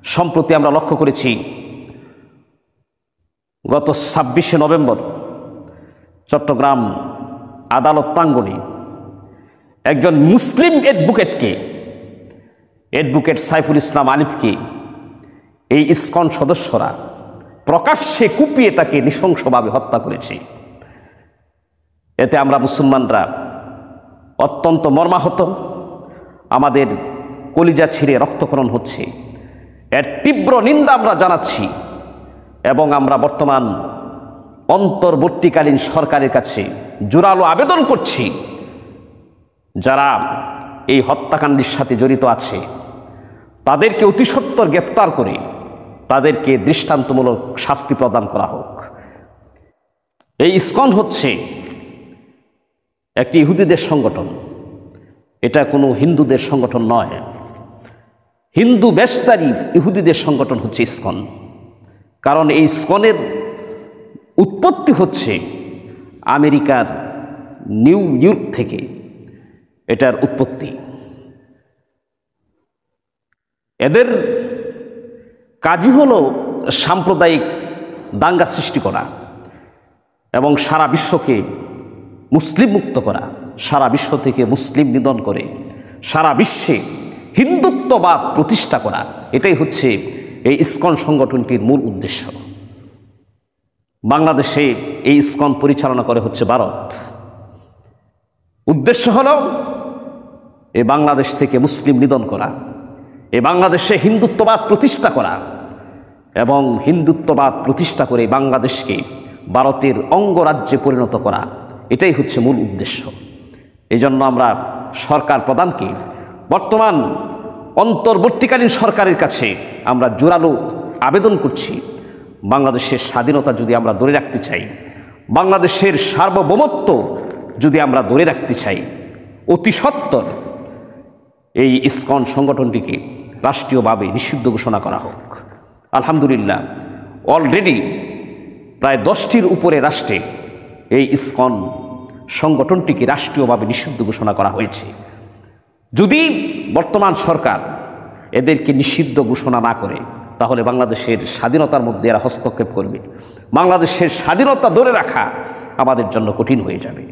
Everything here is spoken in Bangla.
সম্প্রতি আমরা লক্ষ্য করেছি গত 26শে নভেম্বর চট্টগ্রাম আদালত প্রাঙ্গণে একজন মুসলিম অ্যাডভোকেট সাইফুল ইসলাম আলিফকে এই ইসকন সদস্যরা প্রকাশ্যে কুপিয়ে তাকে নৃশংসভাবে হত্যা করেছে। এতে আমরা মুসলমানরা অত্যন্ত মর্মাহত, আমাদের কলিজা ছিঁড়ে রক্তক্ষরণ হচ্ছে। এর তীব্র নিন্দা আমরা জানাচ্ছি এবং আমরা বর্তমান অন্তর্বর্তীকালীন সরকারের কাছে জোরালো আবেদন করছি, যারা এই হত্যাকাণ্ডের সাথে জড়িত আছে তাদেরকে অতি সত্বর গ্রেপ্তার করে তাদেরকে দৃষ্টান্তমূলক শাস্তি প্রদান করা হোক। এই ইসকন হচ্ছে একটি ইহুদিদের সংগঠন, এটা কোনো হিন্দুদের সংগঠন নয়। হিন্দু বেশধারী ইহুদিদের সংগঠন হচ্ছে ইসকন, কারণ এই ইসকনের উৎপত্তি হচ্ছে আমেরিকার নিউ ইয়র্ক থেকে, এটার উৎপত্তি। এদের কাজই হলো সাম্প্রদায়িক দাঙ্গা সৃষ্টি করা এবং সারা বিশ্বকে মুসলিম মুক্ত করা, সারা বিশ্ব থেকে মুসলিম নিধন করে সারা বিশ্বে হিন্দুত্ববাদ প্রতিষ্ঠা করা। এটাই হচ্ছে এই ইসকন সংগঠনটির মূল উদ্দেশ্য। বাংলাদেশে এই ইসকন পরিচালনা করে হচ্ছে ভারত। উদ্দেশ্য হলো এই বাংলাদেশ থেকে মুসলিম নিধন করা, এই বাংলাদেশে হিন্দুত্ববাদ প্রতিষ্ঠা করা এবং হিন্দুত্ববাদ প্রতিষ্ঠা করে বাংলাদেশকে ভারতের অঙ্গরাজ্যে পরিণত করা। এটাই হচ্ছে মূল উদ্দেশ্য। এই জন্য আমরা সরকার প্রধানকে, বর্তমান অন্তর্বর্তীকালীন সরকারের কাছে আমরা জোরালো আবেদন করছি, বাংলাদেশের স্বাধীনতা যদি আমরা ধরে রাখতে চাই, বাংলাদেশের সার্বভৌমত্ব যদি আমরা ধরে রাখতে চাই, অতি সত্বর এই ইসকন সংগঠনটিকে রাষ্ট্রীয়ভাবে নিষিদ্ধ ঘোষণা করা হোক। আলহামদুলিল্লাহ, অলরেডি প্রায় 10টির উপরে রাষ্ট্রে এই ইসকন সংগঠনটিকে রাষ্ট্রীয়ভাবে নিষিদ্ধ ঘোষণা করা হয়েছে। যদি বর্তমান সরকার এদেরকে নিষিদ্ধ ঘোষণা না করে, তাহলে বাংলাদেশের স্বাধীনতার মধ্যে এরা হস্তক্ষেপ করবে। বাংলাদেশের স্বাধীনতা ধরে রাখা আমাদের জন্য কঠিন হয়ে যাবে।